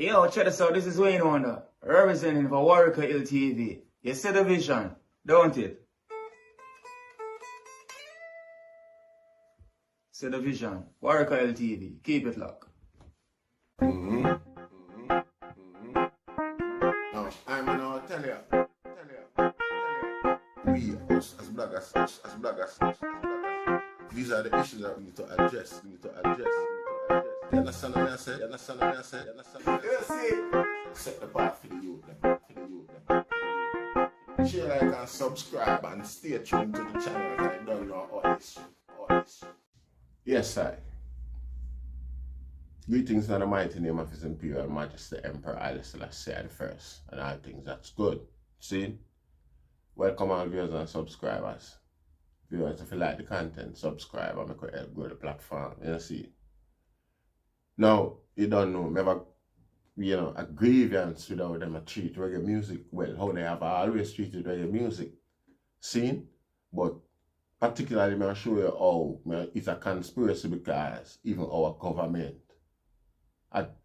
Yo, check this out. This is Wayne Wonder, representing for Warieka LTV. You see the vision, don't it? See the vision. Warieka LTV. Keep it locked. Now, I'm gonna tell you. We, us as bloggers, these are the issues that we need to address. You understand what I say? You see? Set the path for the youth. Share, like, and subscribe and stay tuned to the channel. I don't know all this. Yes, I. Greetings in the mighty name of His Imperial Majesty Emperor Haile Selassie I First, and all things that's good. See? Welcome all viewers and subscribers. Viewers, if you like the content, subscribe and make it help grow the platform. You see? Now, you don't know, never, a grievance with how them treat reggae music well, how they have always treated reggae music. Seen? But particularly, I'll show you how it's a conspiracy because even our government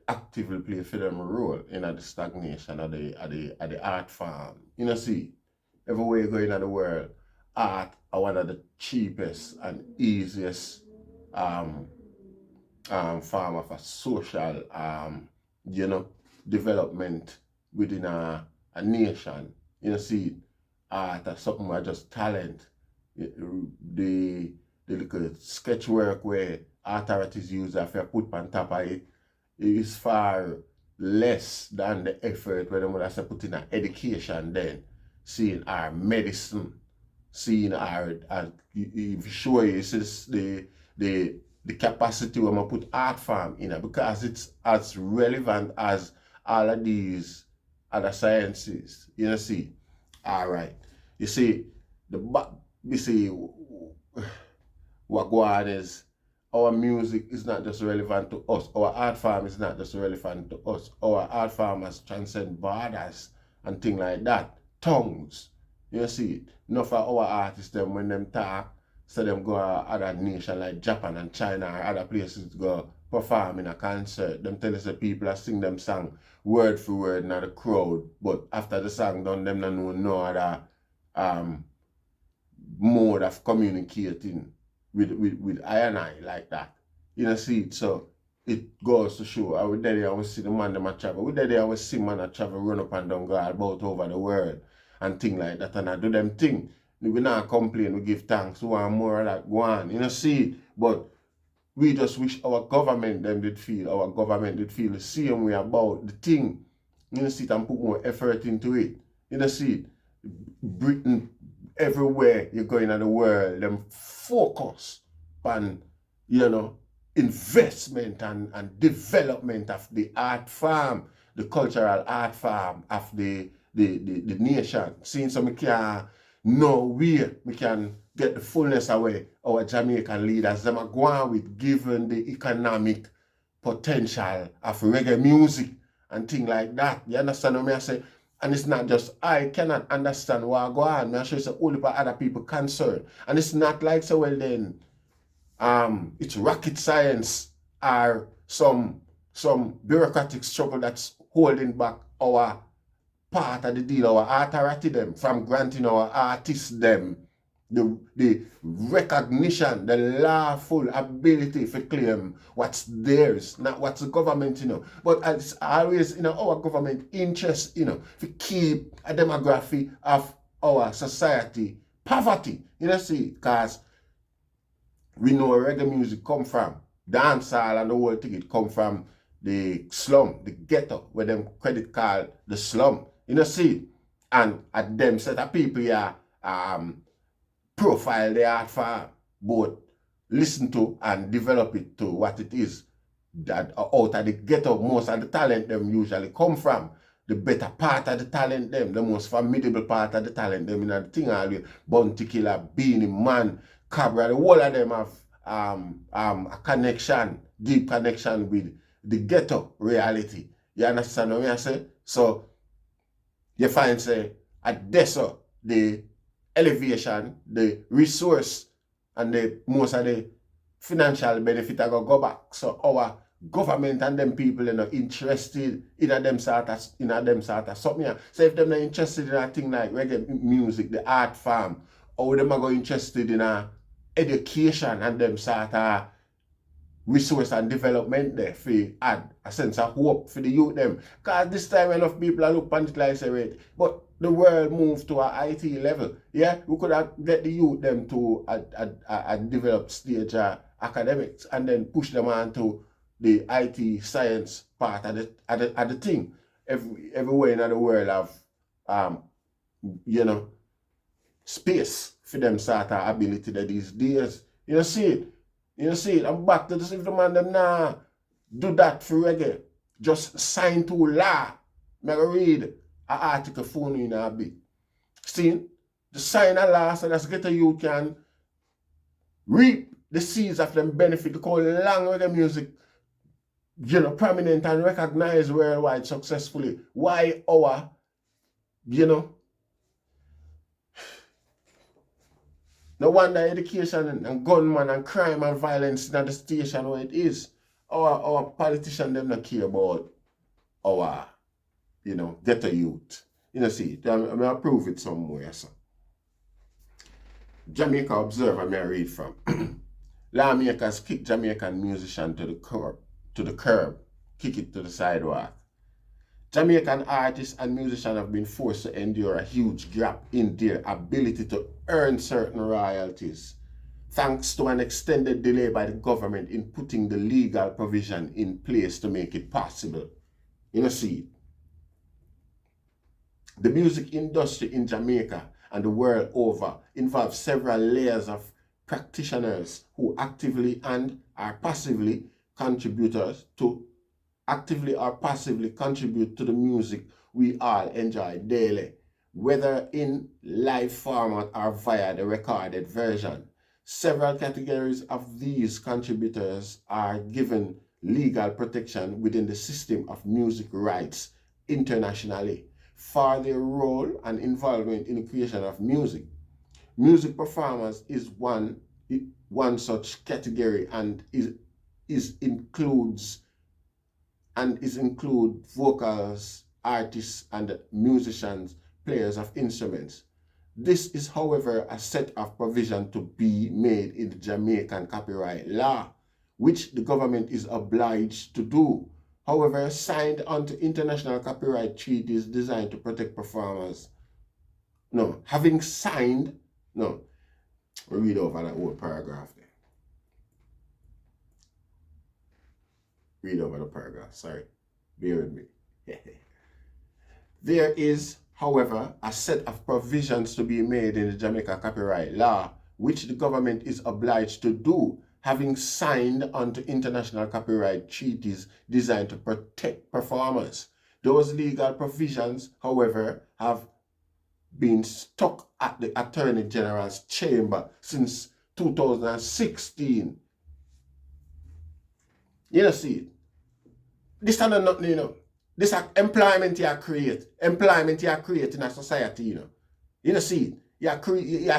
actively play for them a role in the stagnation of the art form. You know, see, everywhere you go in the world, art are one of the cheapest and easiest form of a social development within a nation. You know, see, art is something like just talent. The little sketch work where art artists use if you put on top of it is far less than the effort where they would have put in an education then, seeing our medicine, seeing our if you show you the capacity when we put art form in it, because it's as relevant as all of these other sciences. You know, see, all right. You see, what go on is our music is not just relevant to us. Our art form is not just relevant to us. Our art form has transcend borders and things like that. Tongues. You see, enough of our artists, them when them talk, so them go to other nations like Japan and China or other places to go perform in a concert. Them tell us the people that sing them song word for word in the crowd. But after the song done, them don't know no other mode of communicating with I and I like that. You know, see, so it goes to show. I was there, I was see the man them a travel. We there, I was see man a travel, run up and down, go about over the world and things like that, and I do them thing. We not complain, we give thanks. We want more of that go on. You know, see, but we just wish our government did feel the same way about the thing. You know, see, and put more effort into it. You know, see, Britain, everywhere you go in the world, them focus on, investment and development of the art form, the cultural art form of the nation. Seeing so we can know where we can get the fullness away our Jamaican leaders, them are going with given the economic potential of reggae music and things like that. You understand what I say? And it's not just, I cannot understand what go on. I'm sure it's only for other people concerned. And it's not like, so well then, it's rocket science or some bureaucratic struggle that's holding back our part of the deal, our authority them, from granting our artists them the recognition, the lawful ability to claim what's theirs, not what's the government, But it's always, our government interest, to keep a demography of our society poverty, see, because we know where reggae music come from. Dancehall and the whole thing, it come from the slum, the ghetto, where them credit called the slum. See, and at them set of people here profile the art form, both listen to and develop it to what it is that out of the ghetto. Most of the talent them usually come from. The better part of the talent them, the most formidable part of the talent them in the thing always. Bounty Killer, Beanie Man, Cabra, the whole of them have a connection, deep connection with the ghetto reality. You understand what I say? So you find say at Deso, the elevation, the resource, and the most of the financial benefit are going to go back. So our government and them people, you know, interested in a them sort of something. So if them not interested in a thing like reggae music, the art form, or them are go interested in a education and them sort of resource and development there for add a sense of hope for the youth them. Because this time enough people are look on it like say wait, but the world moved to a IT level. Yeah, we could have get the youth them to a developed stage academics and then push them on to the IT science part of the thing. Everywhere in the world have you know, space for them sort of ability that these days. You know, see it. You know, see it. I'm back to this. If the man them nah do that for reggae, just sign to law. Me go read an article for you in a bit. See, the sign a law so that's get you can reap the seeds of them benefit. Because long reggae music, you know, prominent and recognized worldwide successfully. Why our, you know, no wonder education and gunman and crime and violence in the station where it is. Our politicians them not care about our, you know, ghetto youth. You know, see, I'm going to prove it somewhere. So. Jamaica Observer, may I read from. Lawmakers kick Jamaican musician to the curb, kick it to the sidewalk. Jamaican artists and musicians have been forced to endure a huge gap in their ability to earn certain royalties, thanks to an extended delay by the government in putting the legal provision in place to make it possible. You know, see, the music industry in Jamaica and the world over involves several layers of practitioners who actively and are passively contribute to the music we all enjoy daily, whether in live format or via the recorded version. Several categories of these contributors are given legal protection within the system of music rights internationally for their role and involvement in the creation of music. Music performers is one such category and include vocals, artists, and musicians, players of instruments. This is, however, a set of provision to be made in the Jamaican copyright law, which the government is obliged to do. However, signed onto international copyright treaties designed to protect performers. No, having signed, no, we'll read over that whole paragraph there. Read over the paragraph, sorry. Bear with me. There is, however, a set of provisions to be made in the Jamaica copyright law, which the government is obliged to do, having signed onto international copyright treaties designed to protect performers. Those legal provisions, however, have been stuck at the Attorney General's chamber since 2016. You know, see it. This is not nothing, you know. This is employment you create. Employment you create in a society, you know. You know, see it. You create, you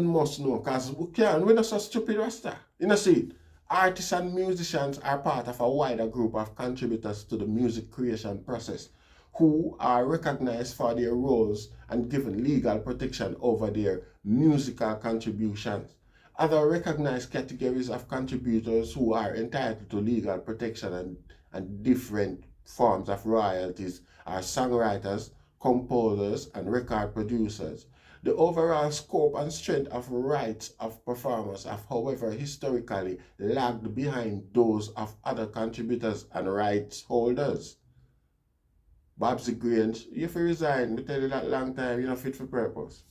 must know, because we're not so stupid, Rasta. You know, see it. Artists and musicians are part of a wider group of contributors to the music creation process who are recognized for their roles and given legal protection over their musical contributions. Other recognized categories of contributors who are entitled to legal protection and different forms of royalties are songwriters, composers, and record producers. The overall scope and strength of rights of performers have, however, historically lagged behind those of other contributors and rights holders. Babsy Grange, you have to resign. I tell you that long time, you're not fit for purpose.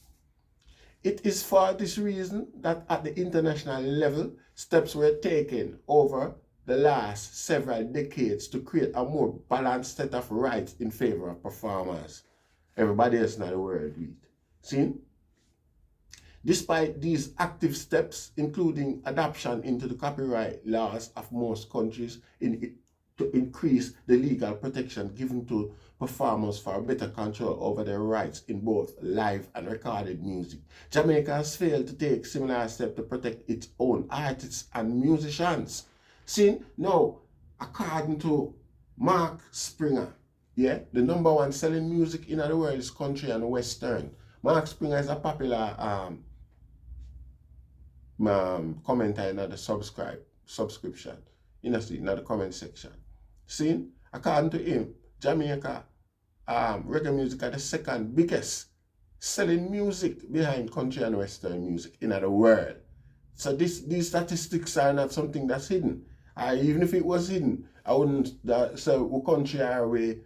It is for this reason that at the international level, steps were taken over the last several decades to create a more balanced set of rights in favor of performers. Everybody else in the world do it. See? Despite these active steps, including adoption into the copyright laws of most countries to increase the legal protection given to performers for better control over their rights in both live and recorded music, Jamaica has failed to take similar steps to protect its own artists and musicians. See, now, according to Mark Springer, yeah, the #1 selling music in the world is country and western. Mark Springer is a popular commenter in the subscription, in the comment section. See, according to him, Jamaica reggae music are the second biggest selling music behind country and western music in the world. So these statistics are not something that's hidden. Even if it was hidden, I wouldn't say we country are we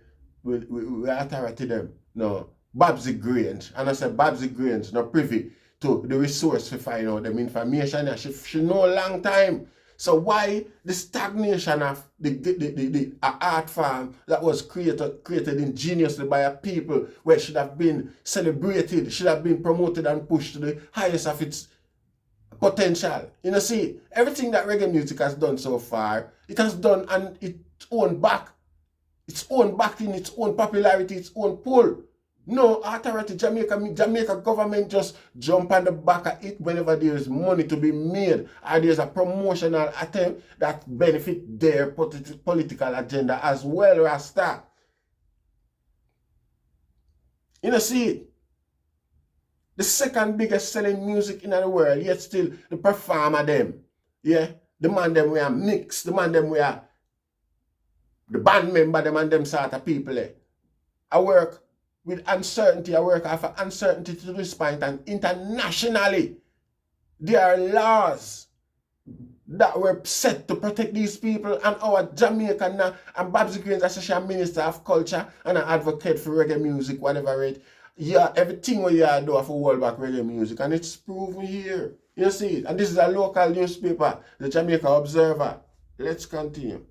authority them. No, Babsy Grange, and I said Babsy Grange not privy to the resource to find out them information. And she know a long time. So why the stagnation of the art form that was created ingeniously by a people where it should have been celebrated, should have been promoted and pushed to the highest of its potential. You know, see, everything that reggae music has done so far, it has done on its own back. Its own backing, its own popularity, its own pull. No authority, Jamaica government just jump on the back of it whenever there is money to be made or there's a promotional attempt that benefit their political agenda as well, Rasta. You know, see, the second biggest selling music in the world, yet still the performer them, yeah, the man them we are mixed, the man them we are the band member them and them sort of people. I work with uncertainty. I work after uncertainty to this point, and internationally, there are laws that were set to protect these people, and our Jamaican and Babsy Grange Association Minister of Culture and an advocate for reggae music, whatever it. Yeah, everything what you do for world back reggae music, and it's proven here. You see, and this is a local newspaper, the Jamaica Observer. Let's continue.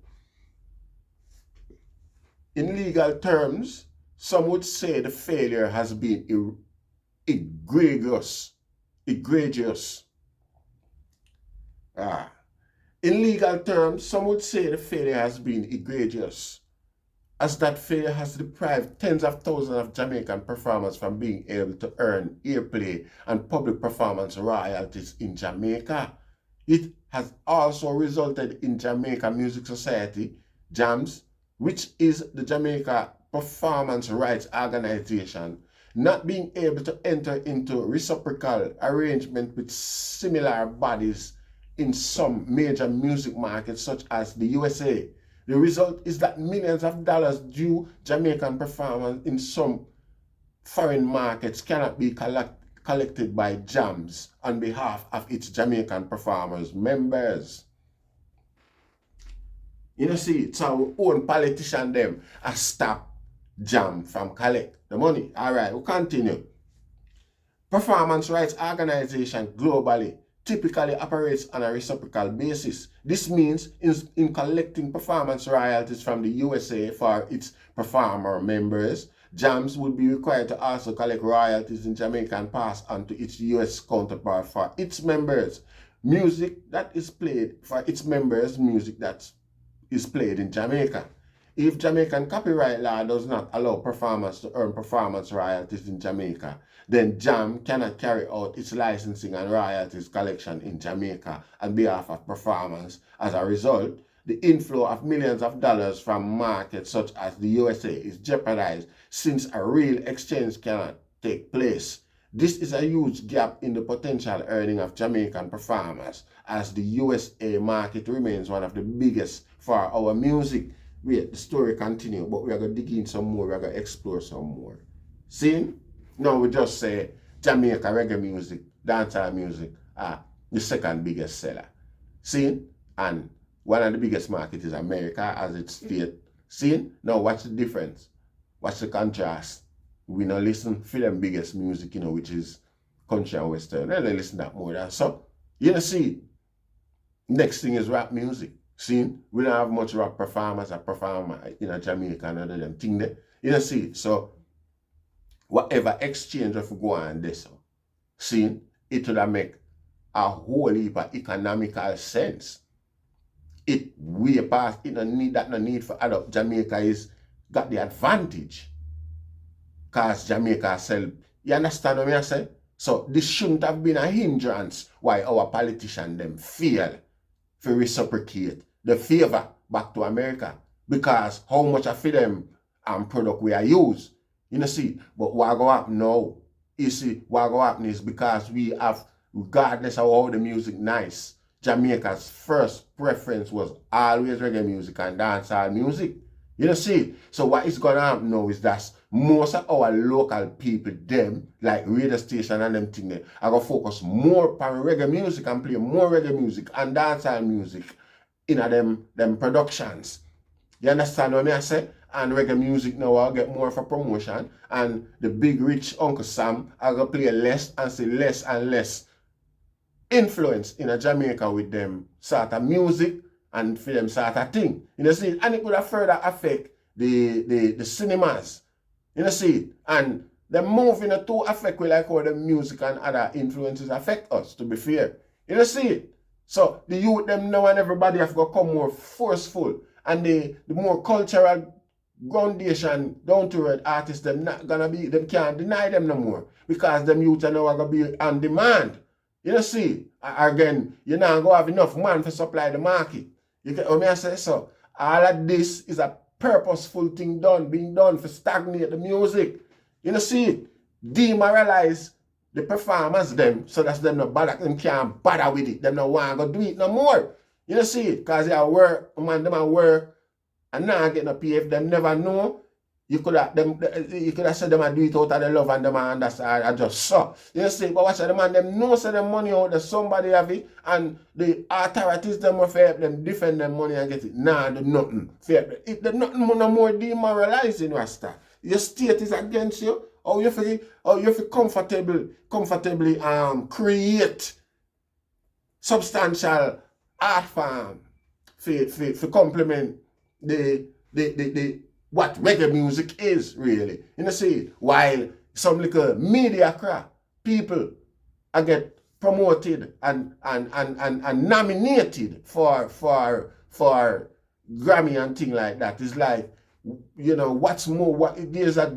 In legal terms, some would say the failure has been egregious. In legal terms, some would say the failure has been egregious, as that failure has deprived tens of thousands of Jamaican performers from being able to earn airplay and public performance royalties in Jamaica. It has also resulted in Jamaica Music Society, JAMS, which is the Jamaica Performance Rights Organization, not being able to enter into reciprocal arrangement with similar bodies in some major music markets such as the USA. The result is that millions of dollars due Jamaican performers in some foreign markets cannot be collected by JAMS on behalf of its Jamaican performers members. You know, see, it's our own politician them a stop JAM from collect the money. All right, we'll continue. Performance rights organization globally typically operates on a reciprocal basis. This means in collecting performance royalties from the USA for its performer members, JAMS would be required to also collect royalties in Jamaica and pass on to its US counterpart for its members. Music that is played for its members, music that is played in Jamaica. If Jamaican copyright law does not allow performers to earn performance royalties in Jamaica, then JAM cannot carry out its licensing and royalties collection in Jamaica on behalf of performers. As a result, the inflow of millions of dollars from markets such as the USA is jeopardized since a real exchange cannot take place. This is a huge gap in the potential earning of Jamaican performers, as the USA market remains one of the biggest for our music. Wait, the story continues, but we are going to dig in some more, we are going to explore some more. See? Now we just say Jamaica reggae music, dancehall music are the second biggest seller. See? And one of the biggest markets is America as its state. See? Now what's the difference? What's the contrast? We now listen for them biggest music, which is country and western. Then they listen that more than so. See? Next thing is rap music. See, we don't have much rap performers that perform in Jamaica and other than thing there. See, so whatever exchange of go on this, see, it would make a whole heap of economical sense. It way past, it no need for adopt. Jamaica is got the advantage. Cause Jamaica sell, you understand what I say? So this shouldn't have been a hindrance why our politicians them fail to reciprocate the favor back to America because how much of them product we are use. You know see, but what go happen now? You see, what go happen is because we have, regardless of how the music nice, Jamaica's first preference was always reggae music and dancehall music. You know see, so what is gonna happen now is that most of our local people, them, like radio station and them thing, they are gonna focus more on reggae music and play more reggae music and dancehall music in them productions. You understand what I say? And reggae music now will get more of a promotion, and the big rich Uncle Sam are gonna play less and see less and less influence in a Jamaica with them sort of music and for them sort of thing. You know see, and it would have further affect the cinemas. You know see, and the moving to affect we like how the music and other influences affect us, to be fair. You know see, so the youth them now and everybody have got come more forceful, and the more cultural groundation down to earth artists them not gonna be, them can't deny them no more because them youth are now gonna be on demand. You know see, again, you now go have enough man to supply the market. You get what me I say? So all of this is a purposeful thing being done for stagnate the music. You know see, demoralize the performers them so that them not bother, them can't bother with it. Them not want to do it no more. You know see, because they are work, man, them are work and now get no pay. If them never know, you could have said them and do it out of the love and them and that's I just so. You see, but watch the man, them know say them money out there, somebody have it, and the authorities them will help them defend them money and get it. Nah, do nothing. If there's nothing no more demoralizing, Rasta. Your state is against you, or you feel comfortably create substantial art form for complement the what reggae music is really. You know see, while some little media crap people get promoted and nominated for Grammy and thing like that. It's like, you know, what's more, there's a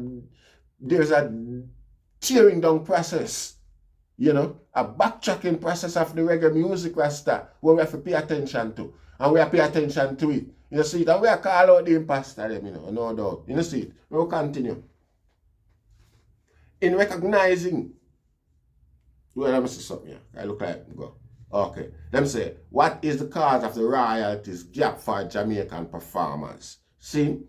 tearing down process, you know, a backtracking process of the reggae music Rasta where we have to pay attention to. And we have to pay attention to it. You know, see it, and we are call out the imposter them, you know, no doubt. You know, see it. We'll continue. In recognizing, well, let me see something here. I look like go. Okay. Let me say, what is the cause of the royalties gap for Jamaican performers? See,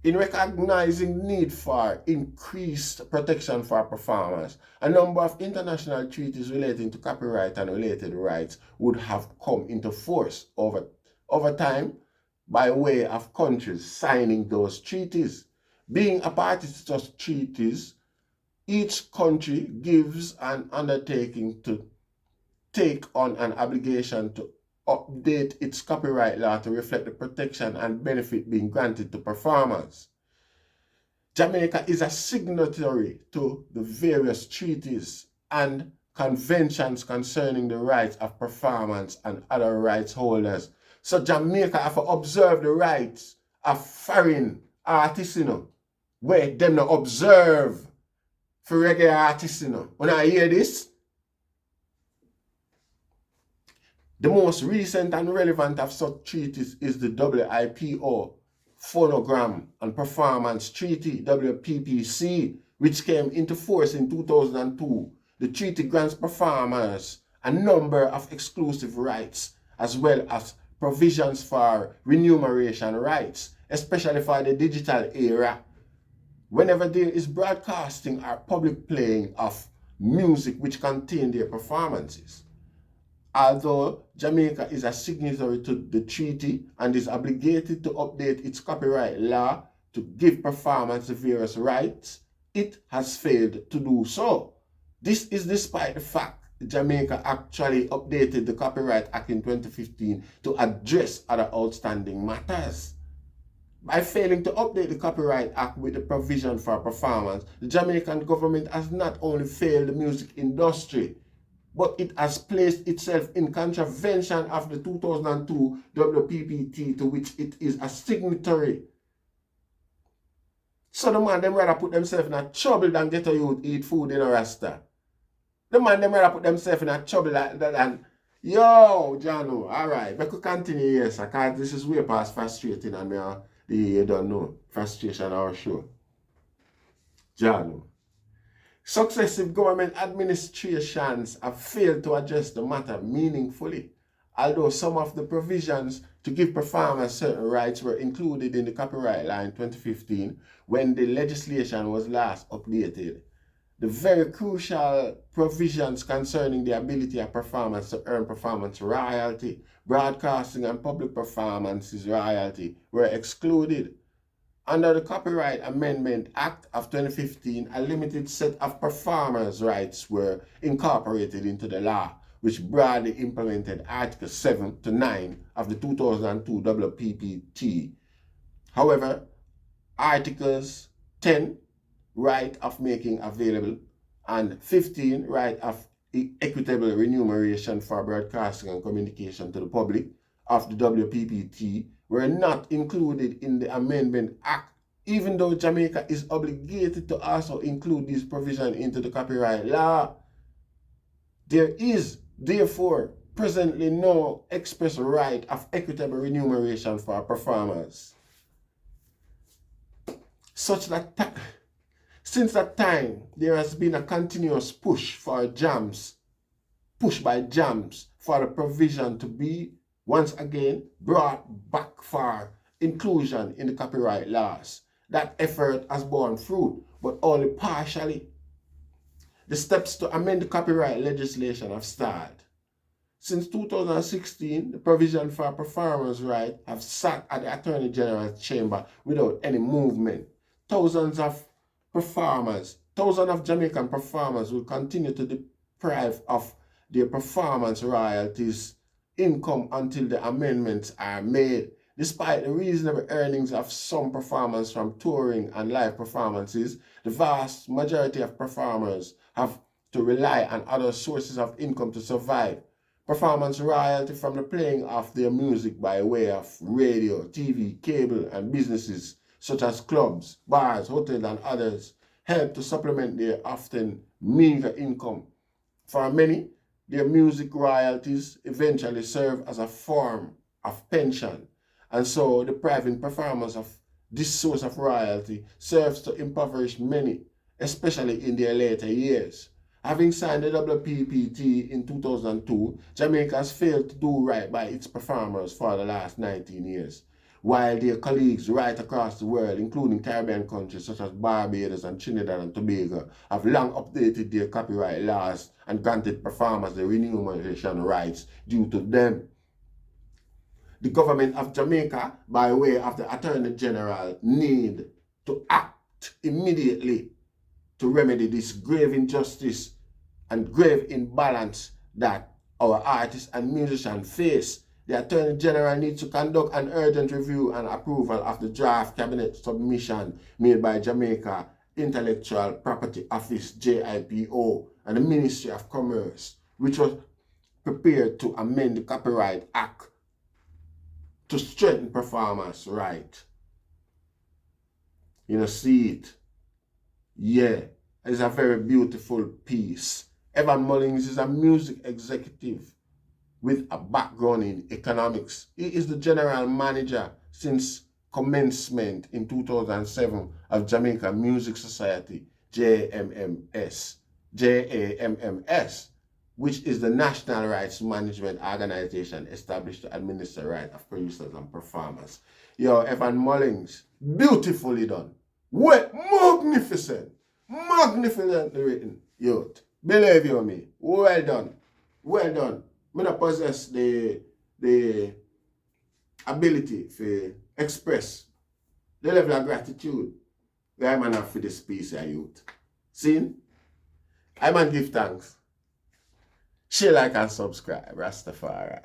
in recognizing the need for increased protection for performers, a number of international treaties relating to copyright and related rights would have come into force over time by way of countries signing those treaties. Being a party to such treaties, each country gives an undertaking to take on an obligation to update its copyright law to reflect the protection and benefit being granted to performers. Jamaica is a signatory to the various treaties and conventions concerning the rights of performers and other rights holders. So Jamaica have to observe the rights of foreign artists, you know, where them not observe for reggae artists, you know. When I hear this, the most recent and relevant of such treaties is the WIPO Phonogram and Performance Treaty, WPPC, which came into force in 2002. The treaty grants performers a number of exclusive rights as well as provisions for remuneration rights, especially for the digital era. Whenever there is broadcasting or public playing of music which contain their performances. Although Jamaica is a signatory to the treaty and is obligated to update its copyright law to give performers the various rights, it has failed to do so. This is despite the fact Jamaica actually updated the Copyright Act in 2015 to address other outstanding matters. By failing to update the Copyright Act with the provision for performance, the Jamaican government has not only failed the music industry, but it has placed itself in contravention of the 2002 WPPT to which it is a signatory. So the man them rather put themselves in a trouble than get a youth eat food in a Rasta. The man them rather put themselves in a trouble than Yo, Jano, alright, we could continue, yes, because this is way past frustrating and you don't know, frustration our show. Jano. Successive government administrations have failed to address the matter meaningfully, although some of the provisions to give performers certain rights were included in the copyright law in 2015 when the legislation was last updated. The very crucial provisions concerning the ability of performers to earn performance royalty, broadcasting and public performances royalty were excluded. Under the Copyright Amendment Act of 2015, a limited set of performers' rights were incorporated into the law, which broadly implemented Articles 7 to 9 of the 2002 WPPT. However, Articles 10, right of making available, and 15, right of equitable remuneration for broadcasting and communication to the public of the WPPT were not included in the Amendment Act, even though Jamaica is obligated to also include these provisions into the copyright law. There is, therefore, presently no express right of equitable remuneration for performers. Since that time, there has been a continuous push by jams for the provision to be once again brought back for inclusion in the copyright laws. That effort has borne fruit, but only partially. The steps to amend the copyright legislation have started. Since 2016, the provision for performers' rights have sat at the Attorney General's chamber without any movement. Thousands of Jamaican performers will continue to deprive of their performance royalties income until the amendments are made. Despite the reasonable earnings of some performers from touring and live performances, the vast majority of performers have to rely on other sources of income to survive. Performance royalty from the playing of their music by way of radio, TV, cable, and businesses such as clubs, bars, hotels, and others help to supplement their often meager income. For many, their music royalties eventually serve as a form of pension, and so depriving performers of this source of royalty serves to impoverish many, especially in their later years. Having signed the WPPT in 2002, Jamaica has failed to do right by its performers for the last 19 years, while their colleagues right across the world, including Caribbean countries such as Barbados and Trinidad and Tobago, have long updated their copyright laws and granted performers the remuneration rights due to them. The government of Jamaica, by way of the Attorney General, need to act immediately to remedy this grave injustice and grave imbalance that our artists and musicians face. The Attorney General needs to conduct an urgent review and approval of the draft cabinet submission made by Jamaica Intellectual Property Office, JIPO, and the Ministry of Commerce, which was prepared to amend the Copyright Act to strengthen performers' rights. You know, see it. Yeah, it's a very beautiful piece. Evan Mullings is a music executive with a background in economics. He is the general manager since commencement in 2007 of Jamaica Music Society, JAMMS, which is the national rights management organization established to administer the rights of producers and performers. Yo, Evan Mullings, beautifully done. Well, magnificently written. Yo, believe you me, well done. Well done. I don't possess the ability to express the level of gratitude that I have for this piece of youth. See? I man give thanks. Share, like, and subscribe. Rastafari.